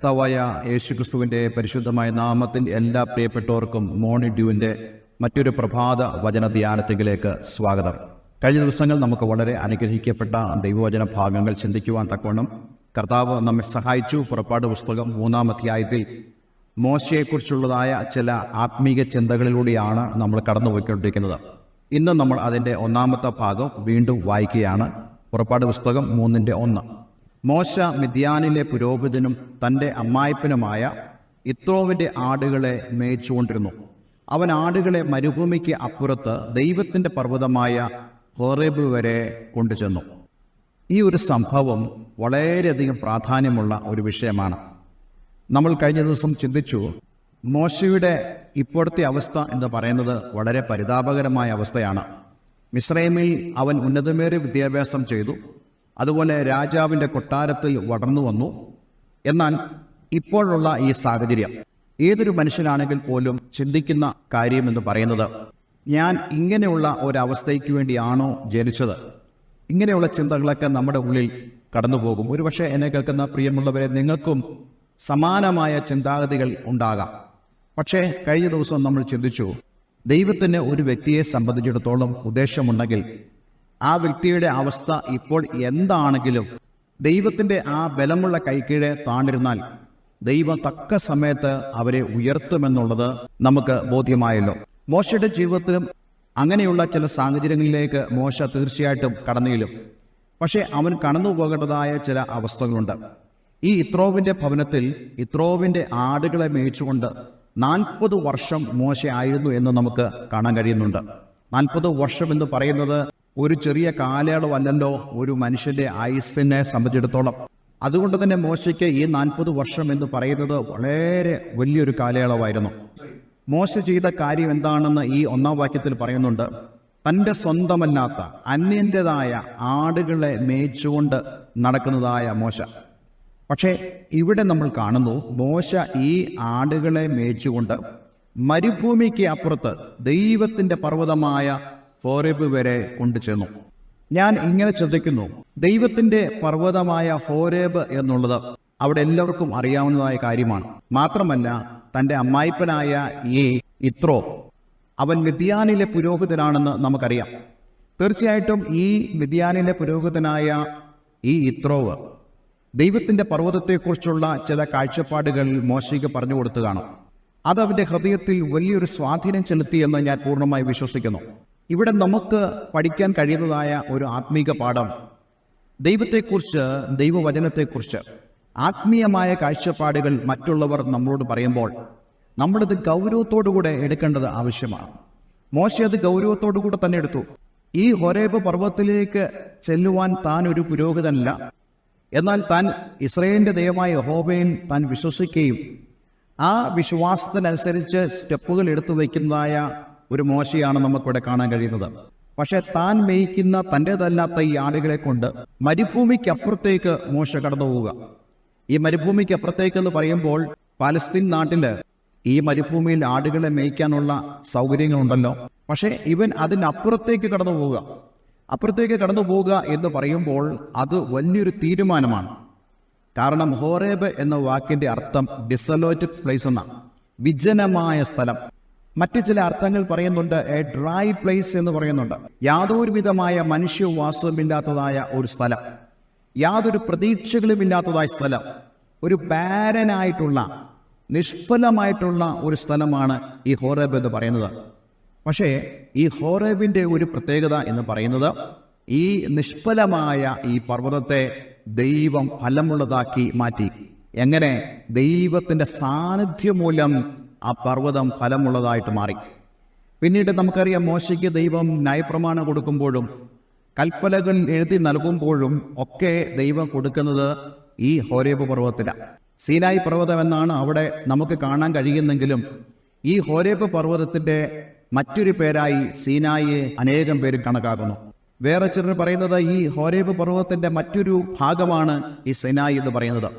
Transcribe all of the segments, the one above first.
കർത്താവായ യേശുക്രിസ്തുവിൻ്റെ പരിശുദ്ധമായ നാമത്തിൽ എല്ലാ പ്രിയപ്പെട്ടവർക്കും മോർണിംഗ് ഡ്യൂവിൻ്റെ മറ്റൊരു പ്രഭാത വചന ധ്യാനത്തിലേക്ക് സ്വാഗതം. കഴിഞ്ഞ ദിവസങ്ങൾ നമുക്ക് വളരെ അനുഗ്രഹിക്കപ്പെട്ട ദൈവവചന ഭാഗങ്ങൾ ചിന്തിക്കുവാൻ തക്കവണ്ണം കർത്താവ് നമ്മെ സഹായിച്ചു. പുറപ്പാട് പുസ്തകം 3-ാം അധ്യായത്തിൽ മോശയെക്കുറിച്ചുള്ളതായ ചില ആത്മീക ചിന്തകളിലൂടെയാണ് നമ്മൾ കടന്നുപോയിക്കൊണ്ടിരിക്കുന്നത്. ഇന്ന് നമ്മൾ അതിൻ്റെ 1-ാമത്തെ ഭാഗം വീണ്ടും വായിക്കുകയാണ്. പുറപ്പാട് പുസ്തകം 3:1. മോശ മിദ്യാനിലെ പുരോഹിതനും തൻ്റെ അമ്മായിപ്പനുമായ യിത്രോവിൻ്റെ ആടുകളെ മേയിച്ചുകൊണ്ടിരുന്നു. അവൻ ആടുകളെ മരുഭൂമിക്ക് അപ്പുറത്ത് ദൈവത്തിൻ്റെ പർവ്വതമായ ഹോറേബ് വരെ കൊണ്ടുചെന്നു. ഈ ഒരു സംഭവം വളരെയധികം പ്രാധാന്യമുള്ള ഒരു വിഷയമാണ്. നമ്മൾ കഴിഞ്ഞ ദിവസം ചിന്തിച്ചു, മോശയുടെ ഇപ്പോഴത്തെ അവസ്ഥ എന്ന് പറയുന്നത് വളരെ പരിതാപകരമായ അവസ്ഥയാണ്. മിസ്രൈമിൽ അവൻ ഉന്നതമേറിയ വിദ്യാഭ്യാസം ചെയ്തു, അതുപോലെ രാജാവിൻ്റെ കൊട്ടാരത്തിൽ വളർന്നു വന്നു. എന്നാൽ ഇപ്പോഴുള്ള ഈ സാഹചര്യം ഏതൊരു മനുഷ്യനാണെങ്കിൽ പോലും ചിന്തിക്കുന്ന കാര്യമെന്ന് പറയുന്നത്, ഞാൻ ഇങ്ങനെയുള്ള ഒരവസ്ഥയ്ക്ക് വേണ്ടിയാണോ ജനിച്ചത്? ഇങ്ങനെയുള്ള ചിന്തകളൊക്കെ നമ്മുടെ ഉള്ളിൽ കടന്നു പോകും. ഒരുപക്ഷെ എന്നെ കേൾക്കുന്ന പ്രിയമുള്ളവരെ, നിങ്ങൾക്കും സമാനമായ ചിന്താഗതികൾ ഉണ്ടാകാം. പക്ഷേ കഴിഞ്ഞ ദിവസം നമ്മൾ ചിന്തിച്ചു, ദൈവത്തിന് ഒരു വ്യക്തിയെ സംബന്ധിച്ചിടത്തോളം ഉദ്ദേശമുണ്ടെങ്കിൽ ആ വ്യക്തിയുടെ അവസ്ഥ ഇപ്പോൾ എന്താണെങ്കിലും ദൈവത്തിൻ്റെ ആ ബലമുള്ള കൈക്കീഴെ താണ്ടിരുന്നാൽ ദൈവം തക്ക സമയത്ത് അവരെ ഉയർത്തുമെന്നുള്ളത് നമുക്ക് ബോധ്യമായല്ലോ. മോശയുടെ ജീവിതത്തിലും അങ്ങനെയുള്ള ചില സാഹചര്യങ്ങളിലേക്ക് മോശ തീർച്ചയായിട്ടും കടന്നിലും. പക്ഷേ അവൻ കടന്നു പോകേണ്ടതായ ചില അവസ്ഥകളുണ്ട്. ഈ യിത്രോവിൻ്റെ ഭവനത്തിൽ യിത്രോവിൻ്റെ ആടുകളെ മേയിച്ചുകൊണ്ട് 40 വർഷം മോശ ആയിരുന്നു എന്ന് നമുക്ക് കാണാൻ കഴിയുന്നുണ്ട്. 40 വർഷം എന്ന് പറയുന്നത് ഒരു ചെറിയ കാലയളവല്ലല്ലോ ഒരു മനുഷ്യന്റെ ആയുസ്സിനെ സംബന്ധിച്ചിടത്തോളം. അതുകൊണ്ട് തന്നെ മോശയ്ക്ക് ഈ 40 വർഷം എന്ന് പറയുന്നത് വളരെ വലിയൊരു കാലയളവായിരുന്നു. മോശ ചെയ്ത കാര്യം എന്താണെന്ന് ഈ 1-ാം വാക്യത്തിൽ പറയുന്നുണ്ട്. തൻ്റെ സ്വന്തമല്ലാത്ത അന്യൻ്റെതായ ആടുകളെ മേയിച്ചുകൊണ്ട് നടക്കുന്നതായ മോശ. പക്ഷേ ഇവിടെ നമ്മൾ കാണുന്നു, മോശ ഈ ആടുകളെ മേയിച്ചുകൊണ്ട് മരുഭൂമിക്ക് അപ്പുറത്ത് ദൈവത്തിൻ്റെ പർവ്വതമായ ഹോറേബ് വരെ കൊണ്ടുചെന്നു. ഞാൻ ഇങ്ങനെ ചിന്തിക്കുന്നു, ദൈവത്തിൻ്റെ പർവ്വതമായ ഹോറേബ് എന്നുള്ളത് അവിടെ എല്ലാവർക്കും അറിയാവുന്നതായ കാര്യമാണ്. മാത്രമല്ല, തൻ്റെ അമ്മായിപ്പനായ ഈ യിത്രോ അവൻ മിദ്യാനിലെ പുരോഹിതനാണെന്ന് നമുക്കറിയാം. തീർച്ചയായിട്ടും ഈ മിദ്യാനിലെ പുരോഹിതനായ ഈ യിത്രോവ് ദൈവത്തിൻ്റെ പർവ്വതത്തെക്കുറിച്ചുള്ള ചില കാഴ്ചപ്പാടുകൾ മോശയ്ക്ക് പറഞ്ഞു കൊടുത്തു കാണും. അത് അവൻ്റെ ഹൃദയത്തിൽ വലിയൊരു സ്വാധീനം ചെലുത്തിയെന്ന് ഞാൻ പൂർണ്ണമായി വിശ്വസിക്കുന്നു. ഇവിടെ നമുക്ക് പഠിക്കാൻ കഴിയുന്നതായ ഒരു ആത്മീക പാഠം, ദൈവത്തെക്കുറിച്ച്, ദൈവവചനത്തെക്കുറിച്ച് ആത്മീയമായ കാഴ്ചപ്പാടുകൾ മറ്റുള്ളവർ നമ്മളോട് പറയുമ്പോൾ നമ്മളത് ഗൗരവത്തോടുകൂടെ എടുക്കേണ്ടത് ആവശ്യമാണ്. മോശ അത് ഗൗരവത്തോടുകൂടെ തന്നെ എടുത്തു. ഈ ഹോരേബ് പർവ്വതത്തിലേക്ക് ചെല്ലുവാൻ താൻ ഒരു പുരോഹിതനല്ല, എന്നാൽ താൻ ഇസ്രായേലിൻ്റെ ദൈവമായ യഹോവയിൽ താൻ വിശ്വസിക്കുകയും ആ വിശ്വാസത്തിനനുസരിച്ച് സ്റ്റെപ്പുകൾ എടുത്തു വയ്ക്കുന്നതായ ഒരു മോശയാണ് നമുക്കിവിടെ കാണാൻ കഴിയുന്നത്. പക്ഷെ താൻ മേയിക്കുന്ന തൻ്റേതല്ലാത്ത ഈ ആടുകളെ കൊണ്ട് മരുഭൂമിക്കപ്പുറത്തേക്ക് മോശ കടന്നു പോവുക. ഈ മരുഭൂമിക്കപ്പുറത്തേക്ക് എന്ന് പറയുമ്പോൾ പാലസ്തീൻ നാട്ടിൽ ഈ മരുഭൂമിയിൽ ആടുകളെ മേയ്ക്കാനുള്ള സൗകര്യങ്ങളുണ്ടല്ലോ. പക്ഷേ ഇവൻ അതിനപ്പുറത്തേക്ക് കടന്നു പോവുക. അപ്പുറത്തേക്ക് കടന്നു പോവുക എന്ന് പറയുമ്പോൾ അത് വലിയൊരു തീരുമാനമാണ്. കാരണം ഹോറേബ് എന്ന വാക്കിൻ്റെ അർത്ഥം ഡിസലോറ്റഡ് പ്ലേസ് എന്നാണ്, വിജനമായ സ്ഥലം. മറ്റു ചില അർത്ഥങ്ങൾ പറയുന്നുണ്ട്, എ ഡ്രൈ പ്ലേസ് എന്ന് പറയുന്നുണ്ട്. യാതൊരു വിധമായ മനുഷ്യവാസമില്ലാത്തതായ ഒരു സ്ഥലം, യാതൊരു പ്രതീക്ഷകളുമില്ലാത്തതായ സ്ഥലം, ഒരു ബാരനായിട്ടുള്ള, നിഷ്ഫലമായിട്ടുള്ള ഒരു സ്ഥലമാണ് ഈ ഹോറേബ് എന്ന് പറയുന്നത്. പക്ഷേ ഈ ഹോറേബിൻ്റെ ഒരു പ്രത്യേകത എന്ന് പറയുന്നത്, ഈ നിഷ്ഫലമായ ഈ പർവ്വതത്തെ ദൈവം ഫലമുള്ളതാക്കി മാറ്റി. എങ്ങനെ? ദൈവത്തിൻ്റെ സാന്നിധ്യം മൂലം ആ പർവ്വതം ഫലമുള്ളതായിട്ട് മാറി. പിന്നീട് നമുക്കറിയാം, മോശയ്ക്ക് ദൈവം ന്യായപ്രമാണം കൊടുക്കുമ്പോഴും കൽപ്പനകൾ എഴുതി നൽകുമ്പോഴും ഒക്കെ ദൈവം കൊടുക്കുന്നത് ഈ ഹോരേബ് പർവ്വതത്തിലാണ്. സീനായി പർവ്വതം എന്നാണ് അവിടെ നമുക്ക് കാണാൻ കഴിയുന്നെങ്കിലും ഈ ഹോരേബ് പർവ്വതത്തിൻ്റെ മറ്റൊരു പേരായി സീനായിയെ അനേകം പേര് കണക്കാക്കുന്നു. വേറെ ചിലർ പറയുന്നത് ഈ ഹോരേബ് പർവ്വതത്തിൻ്റെ മറ്റൊരു ഭാഗമാണ് ഈ സീനായി എന്ന് പറയുന്നത്.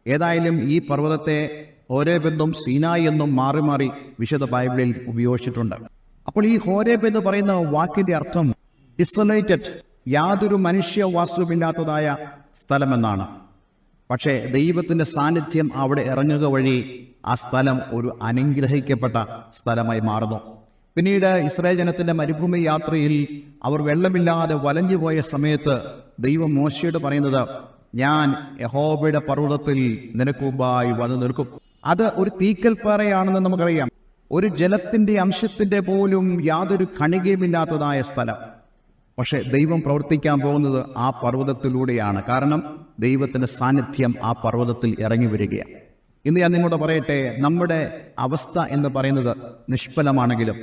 ഏതായാലും ഈ പർവ്വതത്തെ ഹോരേബ് എന്നും സീനായി എന്നും മാറി മാറി വിശുദ്ധ ബൈബിളിൽ ഉപയോഗിച്ചിട്ടുണ്ട്. അപ്പോൾ ഈ ഹോരേബ് എന്ന് പറയുന്ന വാക്കിന്റെ അർത്ഥം ഡിസൊലേറ്റഡ്, യാതൊരു മനുഷ്യവാസവുമില്ലാത്തതായ സ്ഥലമെന്നാണ്. പക്ഷേ ദൈവത്തിൻ്റെ സാന്നിധ്യം അവിടെ ഇറങ്ങുക വഴി ആ സ്ഥലം ഒരു അനുഗ്രഹിക്കപ്പെട്ട സ്ഥലമായി മാറുന്നു. പിന്നീട് ഇസ്രായേൽ ജനത്തിന്റെ മരുഭൂമി യാത്രയിൽ അവർ വെള്ളമില്ലാതെ വലഞ്ഞുപോയ സമയത്ത് ദൈവം മോശയോട് പറയുന്നത്, ഞാൻ യഹോവയുടെ പർവ്വതത്തിൽ നിനക്ക് മുമ്പായി വന്നു നിൽക്കും. അത് ഒരു തീക്കൽപ്പാറയാണെന്ന് നമുക്കറിയാം. ഒരു ജലത്തിന്റെ അംശത്തിന്റെ പോലും യാതൊരു കണികയുമില്ലാത്തതായ സ്ഥലം. പക്ഷെ ദൈവം പ്രവർത്തിക്കാൻ പോകുന്നത് ആ പർവ്വതത്തിലൂടെയാണ്. കാരണം ദൈവത്തിന്റെ സാന്നിധ്യം ആ പർവ്വതത്തിൽ ഇറങ്ങി വരികയാണ്. ഇന്ന് ഞാൻ നിങ്ങളോട് പറയട്ടെ, നമ്മുടെ അവസ്ഥ എന്ന് പറയുന്നത് നിഷ്ഫലമാണെങ്കിലും,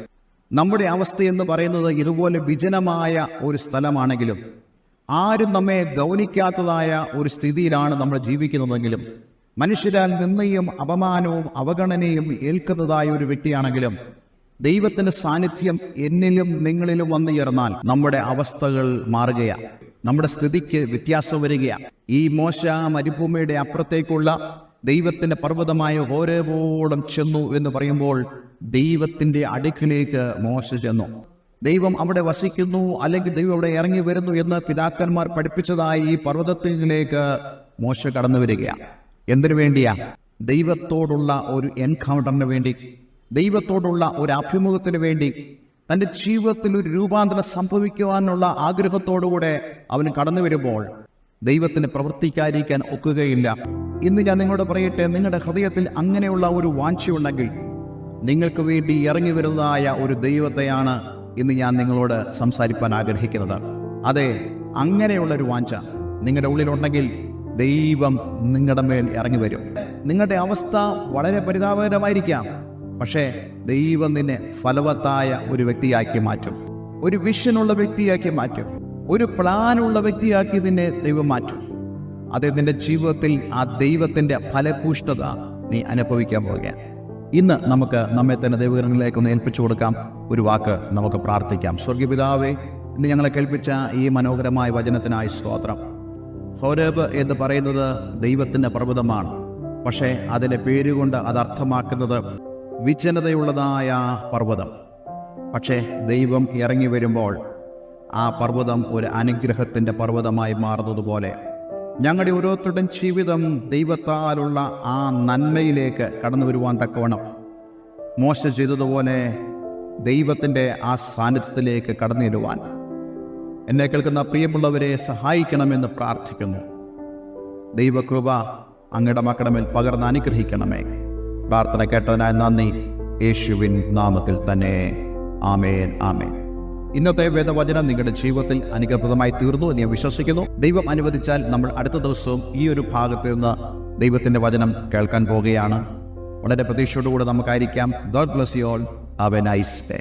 നമ്മുടെ അവസ്ഥ എന്ന് പറയുന്നത് ഇതുപോലെ വിജനമായ ഒരു സ്ഥലമാണെങ്കിലും, ആരും നമ്മെ ഗൗനിക്കാത്തതായ ഒരു സ്ഥിതിയിലാണ് നമ്മൾ ജീവിക്കുന്നതെങ്കിലും, മനുഷ്യരാൽ നിന്ദയും അപമാനവും അവഗണനയും ഏൽക്കുന്നതായ ഒരു വ്യക്തിയാണെങ്കിലും, ദൈവത്തിന്റെ സാന്നിധ്യം എന്നിലും നിങ്ങളിലും വന്നുയർന്നാൽ നമ്മുടെ അവസ്ഥകൾ മാറുകയാണ്, നമ്മുടെ സ്ഥിതിക്ക് വ്യത്യാസം വരികയാണ്. ഈ മോശ മരുഭൂമിയുടെ അപ്പുറത്തേക്കുള്ള ദൈവത്തിന്റെ പർവ്വതമായ ഹോരേബോളം ചെന്നു എന്ന് പറയുമ്പോൾ ദൈവത്തിന്റെ അടുക്കിലേക്ക് മോശ ചെന്നു. ദൈവം അവിടെ വസിക്കുന്നു, അല്ലെങ്കിൽ ദൈവം അവിടെ ഇറങ്ങി വരുന്നു എന്ന് പിതാക്കന്മാർ പഠിപ്പിച്ചതായി ഈ പർവ്വതത്തിലേക്ക് മോശ കടന്നു വരികയാണ്. എന്തിനു വേണ്ടിയാ? ദൈവത്തോടുള്ള ഒരു എൻകൗണ്ടറിന് വേണ്ടി, ദൈവത്തോടുള്ള ഒരു അഭിമുഖത്തിന് വേണ്ടി, തൻ്റെ ജീവിതത്തിൽ ഒരു രൂപാന്തരം സംഭവിക്കുവാനുള്ള ആഗ്രഹത്തോടുകൂടെ അവന് കടന്നു വരുമ്പോൾ ദൈവത്തിന് പ്രവർത്തിക്കാതിരിക്കാൻ ഒക്കുകയില്ല. ഇന്ന് ഞാൻ നിങ്ങളോട് പറയട്ടെ, നിങ്ങളുടെ ഹൃദയത്തിൽ അങ്ങനെയുള്ള ഒരു വാഞ്ചയുണ്ടെങ്കിൽ നിങ്ങൾക്ക് വേണ്ടി ഇറങ്ങി വരുന്നതായ ഒരു ദൈവത്തെയാണ് ഇന്ന് ഞാൻ നിങ്ങളോട് സംസാരിക്കാൻ ആഗ്രഹിക്കുന്നത്. അതെ, അങ്ങനെയുള്ളൊരു വാഞ്ച നിങ്ങളുടെ ഉള്ളിലുണ്ടെങ്കിൽ ദൈവം നിങ്ങളുടെ മേൽ ഇറങ്ങി വരും. നിങ്ങളുടെ അവസ്ഥ വളരെ പരിതാപകരമായിരിക്കാം, പക്ഷേ ദൈവം നിന്നെ ഫലവത്തായ ഒരു വ്യക്തിയാക്കി മാറ്റും, ഒരു വിഷനുള്ള വ്യക്തിയാക്കി മാറ്റും, ഒരു പ്ലാനുള്ള വ്യക്തിയാക്കി നിന്നെ ദൈവം മാറ്റും. അത് നിന്റെ ജീവിതത്തിൽ ആ ദൈവത്തിന്റെ ഫലപുഷ്ടത നീ അനുഭവിക്കാൻ പോവുകയാണ്. ഇന്ന് നമുക്ക് നമ്മെ തന്നെ ദൈവകരങ്ങളിലേക്കൊന്ന് ഏൽപ്പിച്ചു കൊടുക്കാം. ഒരു വാക്ക് നമുക്ക് പ്രാർത്ഥിക്കാം. സ്വർഗീയപിതാവേ, ഇന്ന് ഞങ്ങളെ കേൾപ്പിച്ച ഈ മനോഹരമായ വചനത്തിനായി സ്തോത്രം. ഹോരേബ് എന്ന് പറയുന്നത് ദൈവത്തിന്റെ പർവ്വതമാണ്. പക്ഷേ അതിൻ്റെ പേരുകൊണ്ട് അത് അർത്ഥമാക്കുന്നത് വിജനതയുള്ളതായ പർവ്വതം. പക്ഷേ ദൈവം ഇറങ്ങി വരുമ്പോൾ ആ പർവ്വതം ഒരു അനുഗ്രഹത്തിന്റെ പർവ്വതമായി മാറുന്നതുപോലെ ഞങ്ങളുടെ ഓരോരുത്തരുടെയും ജീവിതം ദൈവത്താലുള്ള ആ നന്മയിലേക്ക് കടന്നു വരുവാൻ തക്കവണ്ണം മോശ ചെയ്തതുപോലെ ദൈവത്തിൻ്റെ ആ സാന്നിധ്യത്തിലേക്ക് കടന്നു വരുവാൻ എന്നെ കേൾക്കുന്ന പ്രിയമുള്ളവരെ സഹായിക്കണമെന്ന് പ്രാർത്ഥിക്കുന്നു. ദൈവകൃപ അങ്ങയുടെ മക്കളുടെ മേൽ പകർന്ന് അനുഗ്രഹിക്കണമേ. പ്രാർത്ഥന കേട്ടതിനായി നന്ദി. യേശുവിൻ നാമത്തിൽ തന്നെ. ആമേൻ, ആമേൻ. ഇന്നത്തെ വേദവചനം നിങ്ങളുടെ ജീവിതത്തിൽ അനുഗ്രഹപ്രദമായി തീർന്നു എന്ന് ഞാൻ വിശ്വസിക്കുന്നു. ദൈവം അനുവദിച്ചാൽ നമ്മൾ അടുത്ത ദിവസവും ഈ ഒരു ഭാഗത്ത് നിന്ന് ദൈവത്തിന്റെ വചനം കേൾക്കാൻ പോവുകയാണ്. വളരെ പ്രതീക്ഷയോടുകൂടെ നമുക്കായിരിക്കാം. God bless you all. Have a nice day.